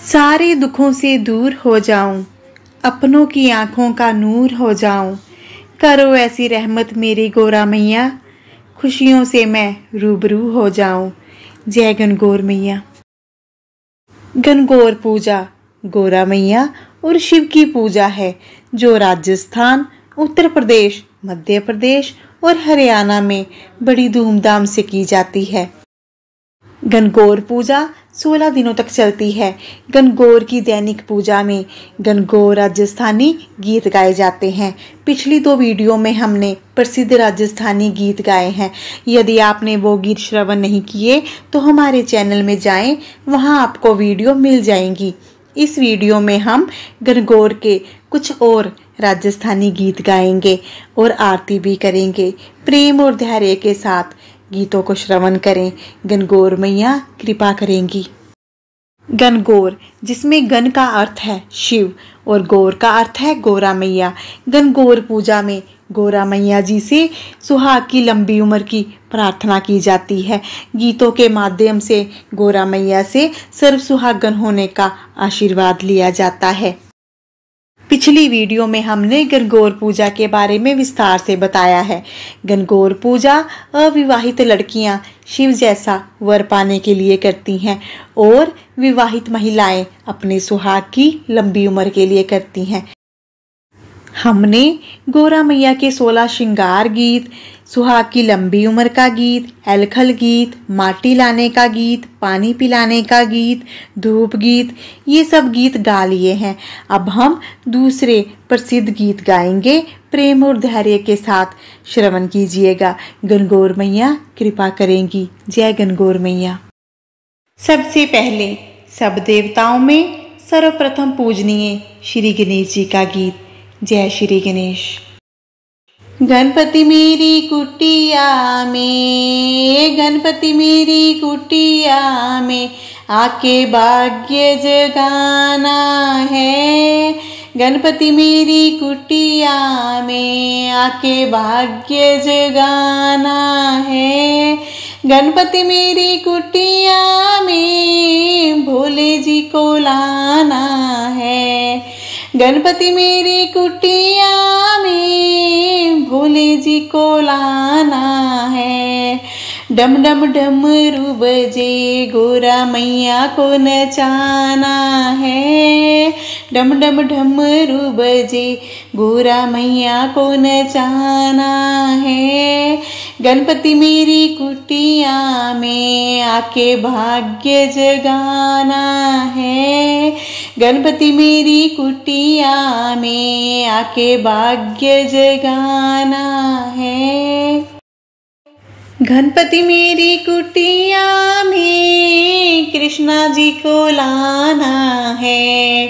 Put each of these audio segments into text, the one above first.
सारे दुखों से दूर हो जाऊं, अपनों की आंखों का नूर हो जाऊं। करो ऐसी रहमत मेरी गोरा मैया, खुशियों से मैं रूबरू हो जाऊं। जय गणगौर मैया। गणगौर पूजा गोरा मैया और शिव की पूजा है जो राजस्थान, उत्तर प्रदेश, मध्य प्रदेश और हरियाणा में बड़ी धूमधाम से की जाती है। गणगौर पूजा 16 दिनों तक चलती है। गणगौर की दैनिक पूजा में गणगौर राजस्थानी गीत गाए जाते हैं। पिछली 2 वीडियो में हमने प्रसिद्ध राजस्थानी गीत गाए हैं। यदि आपने वो गीत श्रवण नहीं किए तो हमारे चैनल में जाएं, वहां आपको वीडियो मिल जाएंगी। इस वीडियो में हम गणगौर के कुछ और राजस्थानी गीत गाएंगे और आरती भी करेंगे। प्रेम और धैर्य के साथ गीतों को श्रवण करें, गणगौर मैया कृपा करेंगी। गणगौर, जिसमें गण का अर्थ है शिव और गौर का अर्थ है गोरा मैया। गणगौर पूजा में गोरा मैया जी से सुहाग की लंबी उम्र की प्रार्थना की जाती है। गीतों के माध्यम से गोरा मैया से सर्व सुहागन होने का आशीर्वाद लिया जाता है। पिछली वीडियो में हमने गणगौर पूजा के बारे में विस्तार से बताया है। गणगौर पूजा अविवाहित लड़कियां शिव जैसा वर पाने के लिए करती हैं और विवाहित महिलाएं अपने सुहाग की लंबी उम्र के लिए करती हैं। हमने गोरा मैया के 16 श्रृंगार गीत, सुहाग की लंबी उम्र का गीत, एलखल गीत, माटी लाने का गीत, पानी पिलाने का गीत, धूप गीत, ये सब गीत गा लिए हैं। अब हम दूसरे प्रसिद्ध गीत गाएंगे। प्रेम और धैर्य के साथ श्रवण कीजिएगा। गणगौर मैया कृपा करेंगी। जय गणगौर मैया। सबसे पहले सब देवताओं में सर्वप्रथम पूजनीय श्री गणेश जी का गीत। जय श्री गणेश। गणपति मेरी कुटिया में, गणपति मेरी कुटिया में आके भाग्य जगाना है। गणपति मेरी कुटिया में आके भाग्य जगाना है। गणपति मेरी कुटिया में भोले जी को लाना है। गणपति मेरी कुटिया में भोले जी को लाना है। डम डम डमरू बजे गोरा मैया को नचाना है। डम डम डमरू बजे गोरा मैया को नचाना है। गणपति मेरी कुटिया में आके भाग्य जगाना है। गणपति मेरी कुटिया में आके भाग्य जगाना है। गणपति मेरी कुटिया में कृष्णा जी को लाना है।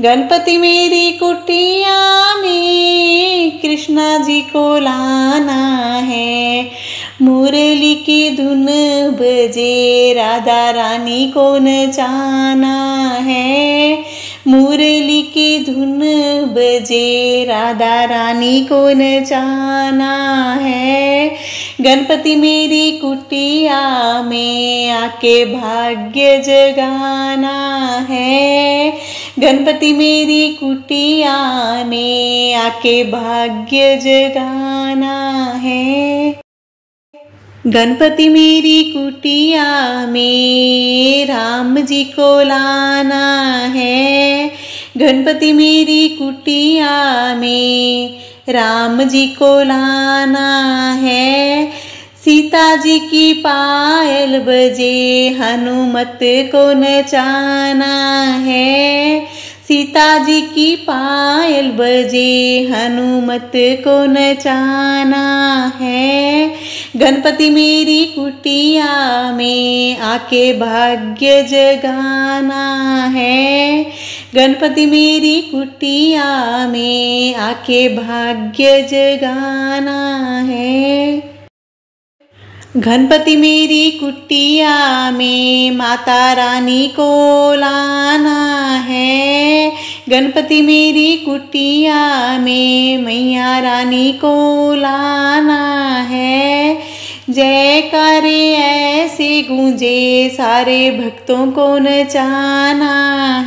गणपति मेरी कुटिया में कृष्णा जी को लाना है। मुरली की धुन बजे राधा रानी को नचाना है। मुरली की धुन बजे राधा रानी को नचाना है। गणपति मेरी कुटिया में आके भाग्य जगाना है। गणपति मेरी कुटिया में आके भाग्य जगाना है। गणपति मेरी कुटिया में राम जी को लाना है। गणपति मेरी कुटिया में राम जी को लाना है। सीता जी की पायल बजे हनुमत को नचाना है। सीता जी की पायल बजे हनुमत को नचाना है। गणपति मेरी कुटिया में आके भाग्य जगाना है। गणपति मेरी कुटिया में आके भाग्य जगाना है। गणपति मेरी कुटिया में माता रानी को लाना है। गणपति मेरी कुटिया में मैया रानी को लाना है। जयकारे ऐसे गूंजे सारे भक्तों को नचाना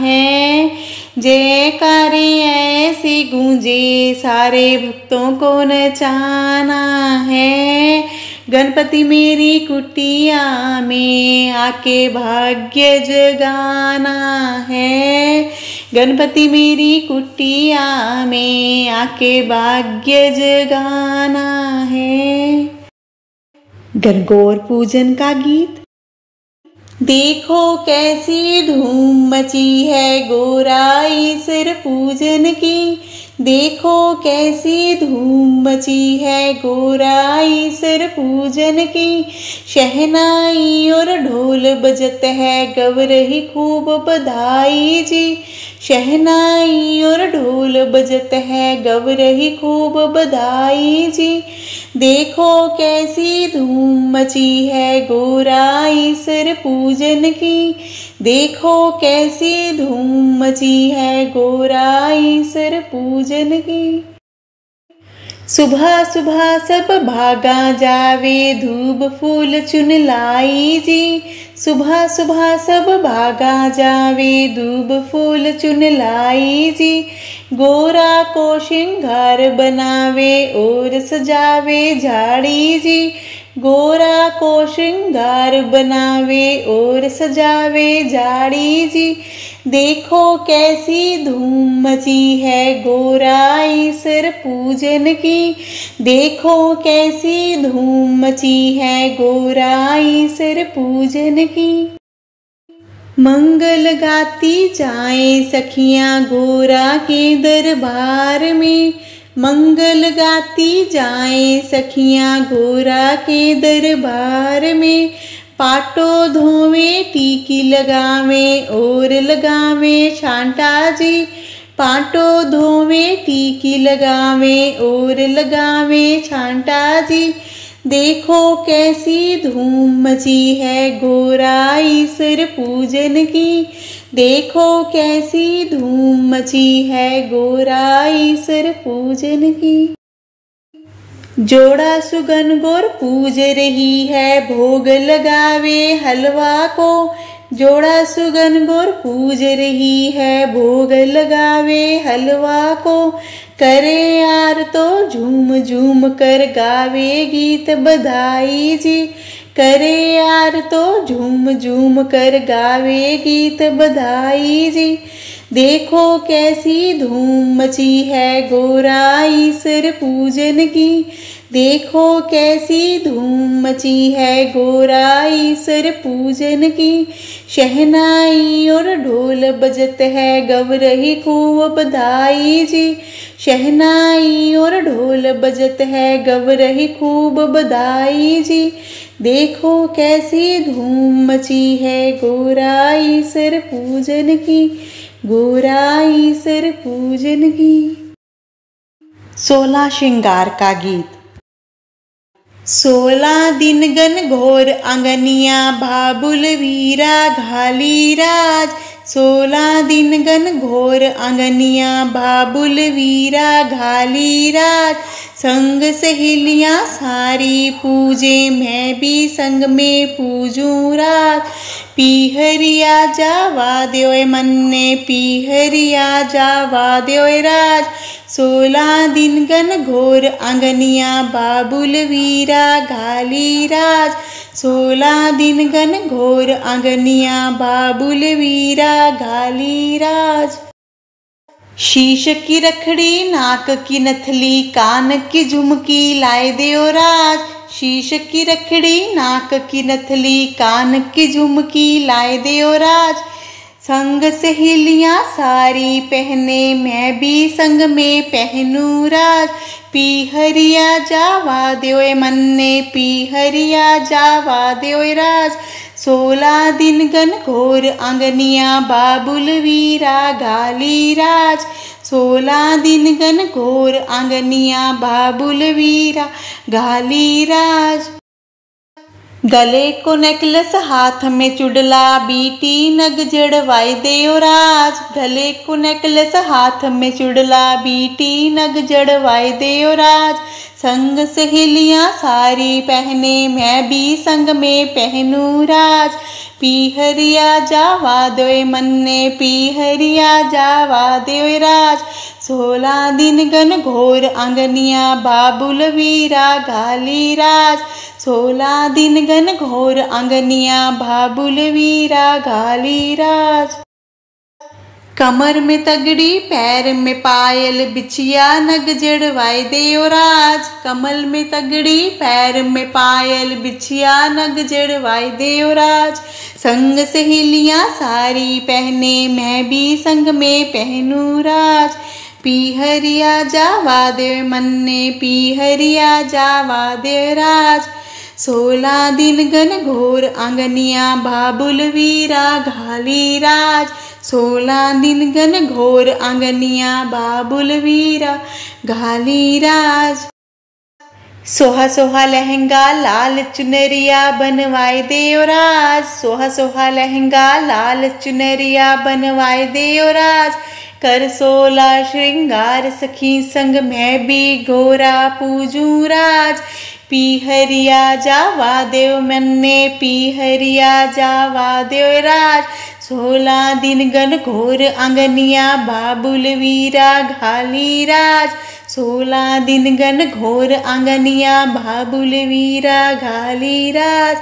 है। जयकारे ऐसे गूंजे सारे भक्तों को नचाना है। गणपति मेरी कुटिया में आके भाग्य जगाना है। गणपति मेरी कुटिया में आके भाग्य जगाना है। गणगौर पूजन का गीत। देखो कैसी धूम मची है गौराईसर पूजन की। देखो कैसी धूम मची है गौराईसर पूजन की। शहनाई और ढोल बजत है गव रही खूब बधाई जी। शहनाई और ढोल बजत है गव रही खूब बधाई जी। देखो कैसी धूम मची है गौराईसर पूजन की। देखो कैसी धूम मची है गौराईसर पूजन की। सुबह सुबह सब भागा जावे धूप फूल चुन लाई जी। सुबह सुबह सब भागा जावे धूप फूल चुन लाई जी। गोरा को श्रृंगार बनावे और सजावे झाड़ी जी। गोरा को श्रृंगार बनावे और सजावे झाड़ी जी। देखो कैसी धूम मची है गौराईसर पूजन की। देखो कैसी धूम मची है गौराईसर पूजन की। मंगल गाती जाएं सखियां गोरा के दरबार में। मंगल गाती जाएं सखियां गोरा के दरबार में। पाटो धोवे टीकी लगावे और लगावे छांटा जी। पाटो धोवे टीकी लगावे और लगावे छांटा जी। देखो कैसी धूम मची है गौराईसर पूजन की। देखो कैसी धूम मची है गौराईसर पूजन की। जोड़ा सुगन गौर पूज रही है भोग लगावे हलवा को। जोड़ा सुगन गौर पूज रही है भोग लगावे हलवा को। करे यार तो झूम झूम कर गावे गीत बधाई जी। करे यार तो झूम झूम कर गावे गीत बधाई जी। देखो कैसी धूम मची है गौराईसर पूजन की। देखो कैसी धूम मची है गौराईसर पूजन की। शहनाई और ढोल बजत है गव रही खूब बधाई जी। शहनाई और ढोल बजत है गव रही खूब बधाई जी। देखो कैसी धूम मची है गौराईसर पूजन की। गौराईसर पूजन की। 16 श्रृंगार का गीत। 16 दिन गन घोर आंगनिया भाबुल वीरा घाली राज। 16 दिन गन घोर आंगनिया भाबुल वीरा घाली राज। संग सहेलियां सारी पूजे मैं भी संग में पूजूं राज। पीहरिया जावा द्योय मन्ने पीहरिया जावा द्योय राज। 16 दिन गन घोर आंगनिया बाबुल वीरा घाली राज। 16 दिन गन घोर आंगनिया बाबुल वीरा घाली राज। शीश की रखड़ी नाक की नथली कान की झुमकी लाए देओ राज। शीश की रखड़ी नाक की नथली कान की झुमकी लाए देओ राज। संग सहेलियां सारी पहने मैं भी संग में पहनूं राज। पीहरिया जावा द्योय मन्ने पीहरिया जावा द्योय राज। 16 दिन गन घोर आंगनिया बाबुल वीरा घाली राज। 16 दिन गन घोर आंगनिया बाबुल वीरा घाली राज। गले को नेकलेस हाथ में चुड़ला बीटी नग जड़वाई देओ राज। गले को नेकलेस हाथ में चुड़ला बीटी नग जड़वाई देओ राज। संग सहेलियां सारी पहने मैं भी संग में पहनूं राज। पीहरिया जावा दोय मन्ने पीहरिया जावा दोय राज। 16 दिन गन घोर आंगनिया बाबुल वीरा घाली राज। 16 दिन गन घोर आंगनिया बाबुल वीरा घाली राज। कमर में तगड़ी पैर में पायल बिछिया नग जड़वाई देओ राज। कमल में तगड़ी पैर में पायल बिछिया नग जड़वाई देओ राज। संग सहेलियां सारी पहने मैं भी संग में पहनूं राज। पीहरिया जावा दे मन्ने पीहरिया जावा दे राज। 16 दिन गन घोर आंगनिया बाबुल वीरा घाली राज। 16 दिन गन घोर आंगनिया बाबुल वीरा घाली राज। सोहा सोहा लहंगा लाल चुनरिया बनवाए देओ राज। सोहा सोहा लहंगा लाल चुनरिया बनवाए देओ राज। कर 16 श्रृंगार सखी संग मैं भी गोरा पूजूं राज। पीहरिया जावा देव मन्ने पीहरिया जावा देव राज। 16 दिन गन घोर आंगनिया बाबुल वीरा घाली राज। 16 दिन गन घोर आंगनिया बाबुल वीरा घाली राज।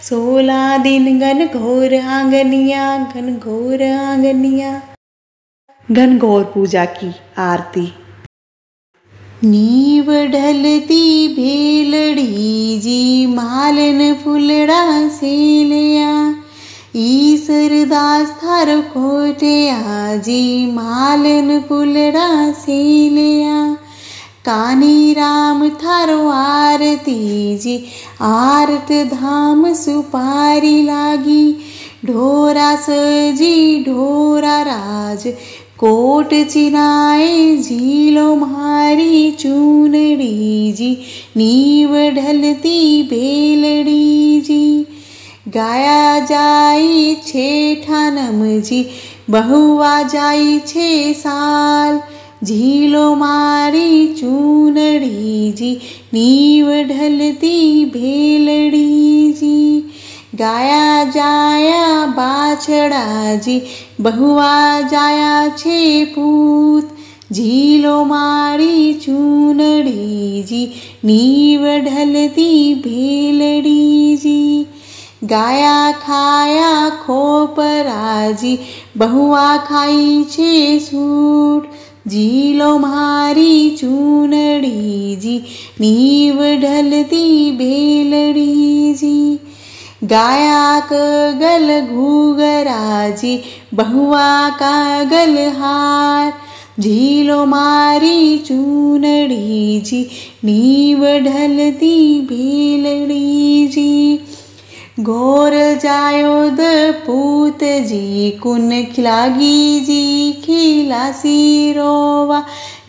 16 दिन गन घोर आंगनिया घनघोर आंगनिया। घनघोर पूजा की आरती। नीव ढलती भेलड़ी जी मालन फुलड़ा सेलिया। ईसरदास थारो कोटिया जी मालन फुलड़ा सेलिया। कानी राम थारो आरती जी आरत धाम सुपारी लागी। ढोरा सजी ढोरा राज कोट चिनाए झीलो मारी चूनड़ी जी। नीव ढलती बेलड़ी जी गाया जाई 6 ठानम जी बहुआ जाई 6 साल। झीलो मारी चूनड़ी जी नीव ढलती भेलड़ी जी। गाया जाया बाछड़ा जी बहुआ जाया 6 पूत। झीलो मारी चूनड़ी जी नीव ढलती भेलड़ी जी। गाया खाया खोपरा जी बहुआ खाई 6 सूट। झीलो मारी चूनड़ी जी नीव ढलती भेलड़ी जी। गाया कगल घूगरा जी बहुआ कागल हार। झीलो मारी चूनड़ी जी नीव ढलती भेलड़ी जी। घोर जायो द पूत जी कुन खिलागी जी खिलासी रोवा।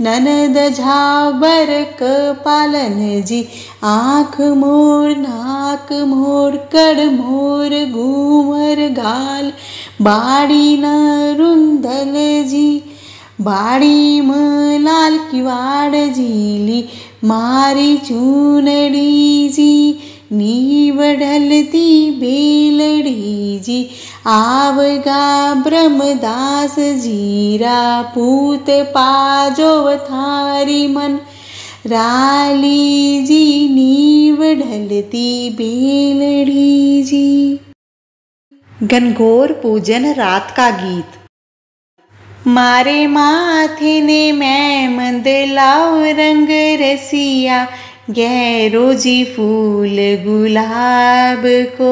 ननद झाबर कपालन जी आँख मोर नाक मोर कड़ मोर घूमर घाल। बाड़ी न रुंदल जी बाड़ी म लाल किवाड़ झीली मारी चूनड़ी जी। नीव ढलती बेलड़ी जी आवगा ब्रह्मदास जीरा पूत पाजो थारी मन। राली जी नीव ढलती बेलड़ी जी। घनघोर पूजन रात का गीत। मारे माथे ने मैं मंदलाओ रंग रसिया। गहरो जी फूल गुलाब को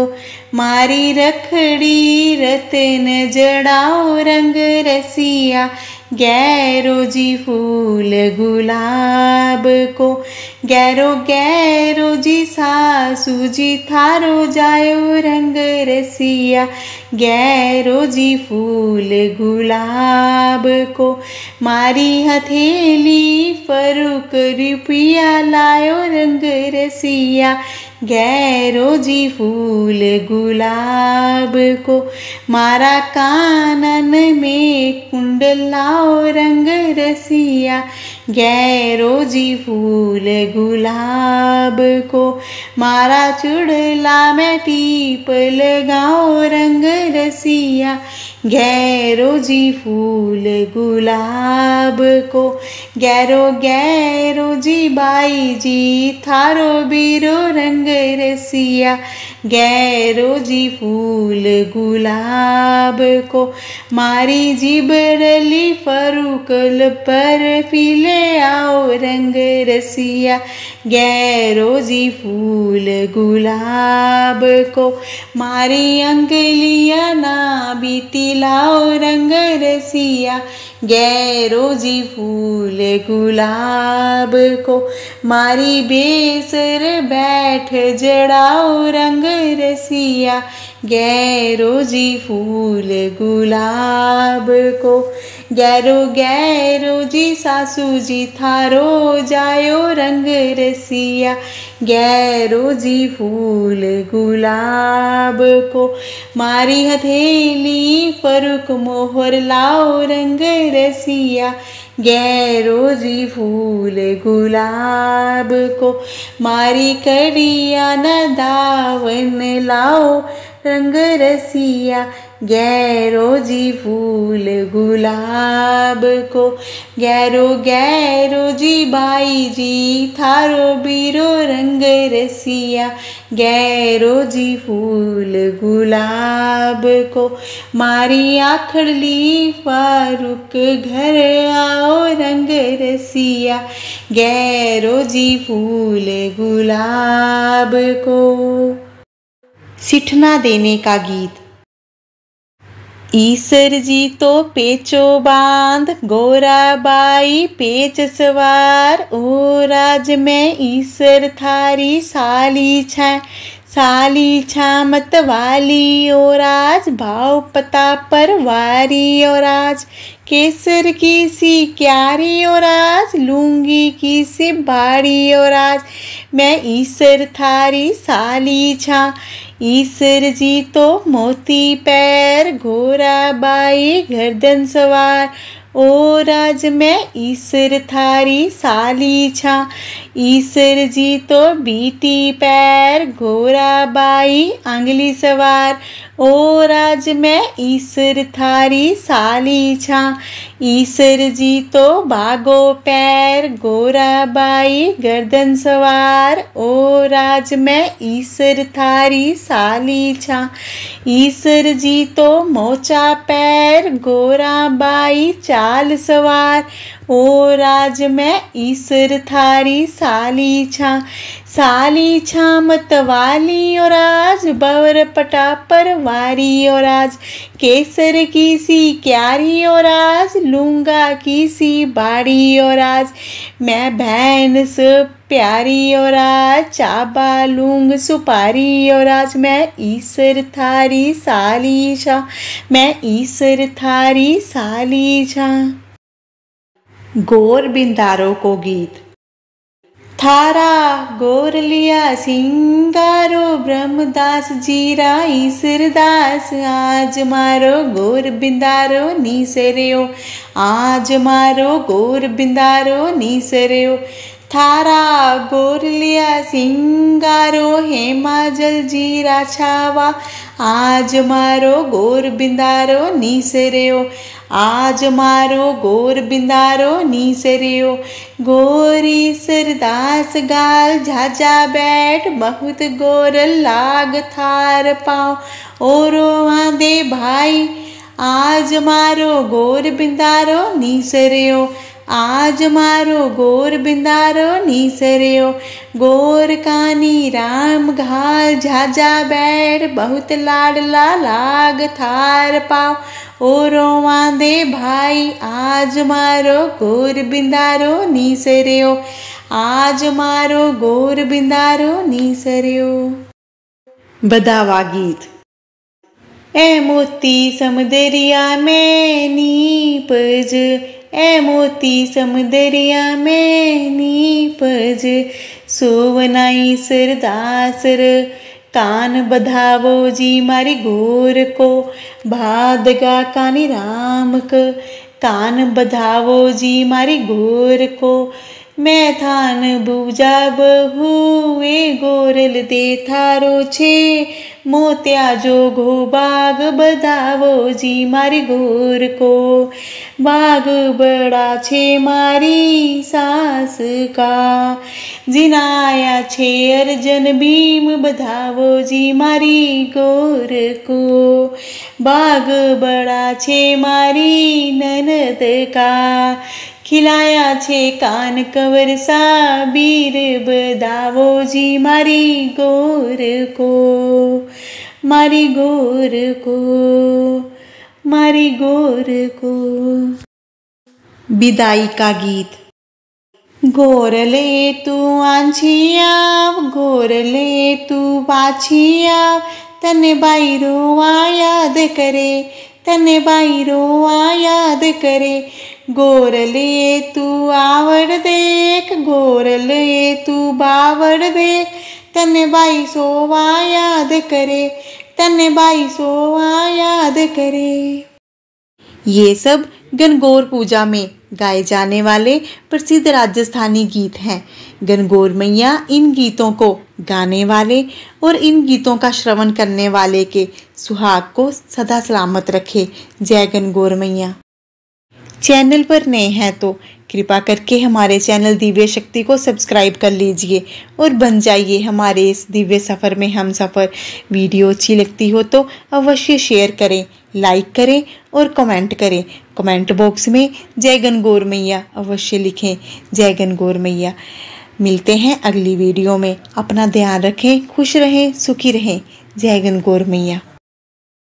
मारी रखड़ी रतन जड़ाओ रंग रसिया। गैरो जी फूल गुलाब को गैरो गैरो जी सासू जी थारो जायो रंग रसिया। गैरो जी फूल गुलाब को मारी हथेली फरुक रुपया लायो रंग रसिया। गैरो जी फूल गुलाब को, मारा कानन में कुंडलाओ रंग रसिया, गैरो जी फूल गुलाब को, मारा चुड़ला में टीप लगाओ रंग रसिया, गैरो जी फूल गुलाब को, गैरो गैरो जी बाई जी थारो बीरो रंग रसिया, गैरो जी फूल गुलाब को, मारी जिबरली फरुकल पर फिले आओ रंग रसिया, गैरो जी फूल गुलाब को, मारी अंगलिया ना बीती लाओ रंग रसिया, गैरो जी फूल गुलाब को, मारी बेसर बैठ जड़ाओ रंग रसिया, गैरो जी फूल गुलाब को, गैरो गैरो जी सासू जी थारो जायो रंग रसिया, गैरो जी फूल गुलाब को, मारी हथेली फरुक मोहर लाओ रंग रसिया, गैरो जी फूल गुलाब को, मारी कड़िया न दावन लाओ रंग रसिया, गैरो जी फूल गुलाब को, गैरो गैरो जी बाई जी थारो बीरो रंग रसिया, गैरो जी फूल गुलाब को, मारी आखड़ली फारूक घर आओ रंग रसिया, गैरो जी फूल गुलाब को। सिठना देने का गीत। ईसर जी तो पेचो बांध, गोरा बाई पेच सवार, ओ राज में ईसर थारी साली छा, साली छा मत वाली ओ राज, भाव पता पर वारी ओ राज, केसर की सी क्यारी ओ राज, लूंगी की सी बाड़ी ओ राज, मैं ईसर थारी साली छा, ईसर जी तो मोती पैर, घोड़ा बाई गर्दन सवार, ओ राज में ईसर थारी साली छा, ईसर जी तो बीटी पैर, घोड़ा बाई आंगली सवार, ओ राज में ईसर थारी साली छा, ईसर जी तो बागो पैर, गोरा बाई गर्दन सवार, ओ राज में ईसर थारी साली छा, ईसर जी तो मोचा पैर, गोरा बाई चाल सवार, ओ राज में ईसर थारी साली छा, साली छा मतवाली ओ राज, बवर पटा पर वारी ओ राज, केसर की सी क्यारी ओ राज, लूंगा की सी बाड़ी ओ राज, मैं बहन से प्यारी ओ राज, चाबा लूंग सुपारी ओ राज, मैं ईसर थारी साली छा, मैं ईसर थारी साली छा। गोर बिंदारो को गीत। थारा गोर लिया सिंगारो, ब्रह्मदास जीरा ईसर दास, आज मारो गोर बिंदारो नीसरियो, आज मारो गोर बिंदारो नीसरियो, थारा गोर लिया सिंगारो, हेमा जल जीरा छावा, आज मारो गोर बिंदारो नीसरियो, आज मारो गोर बिंदारो नीसरियो, गोरी सरदास गाल झाझा बैठ, बहुत गोर लाग थार पाओ, ओरो आंदे भाई, आज मारो गोर बिंदारो नीसरियो, आज मारो गोर बिंदारो नीसरियो, गोर कानी राम घाल झाझा बैठ, बहुत लाडला लाग थार पाओ, ओरो आंदे भाई, आज मारो गोर बिंदारो नीसरियो, आज मारो गोर बिंदारो नीसरियो। बदावा गीत। ए मोती समुदरिया में नीपज, ए मोती समुदरिया में नीपज, सोवनाई सरदासर कान बधावो जी मारी गोर को भादगा कानी राम क कान बधावो जी मारी गोर को मैं थान बूजा बहुए गोरल दे थारो छे मोत्या जो घो बाग बधावो जी मारी गोर को बाग बड़ा छे मारी सास का जिनाया छे अर्जन भीम बधावो जी मारी गोर को बाग बड़ा छे मारी ननद का खिलाया छे कान कंवर सा बीर बधावो जी मारी गोर को मारी गोर को मारी गोर को। विदाई का गीत। गोरले तू आंछिया गोरले तू पाछिया तने बाई रोआ याद करे तने बाई रोआ याद करे गोरले तू आवड़ देख गोरले तू बावड़ देख तने बाई सोवा याद करे तने बाई सोवा याद करे। ये सब गणगौर पूजा में गाए जाने वाले प्रसिद्ध राजस्थानी गीत हैं। गणगौर मैया इन गीतों को गाने वाले और इन गीतों का श्रवण करने वाले के सुहाग को सदा सलामत रखे। जय गणगौर मैया। चैनल पर नए हैं तो कृपा करके हमारे चैनल दिव्य शक्ति को सब्सक्राइब कर लीजिए और बन जाइए हमारे इस दिव्य सफ़र में हम सफ़र। वीडियो अच्छी लगती हो तो अवश्य शेयर करें, लाइक करें और कमेंट करें। कमेंट बॉक्स में जय गणगौर मैया अवश्य लिखें। जय गणगौर मैया। मिलते हैं अगली वीडियो में। अपना ध्यान रखें, खुश रहें, सुखी रहें। जय गणगौर मैया।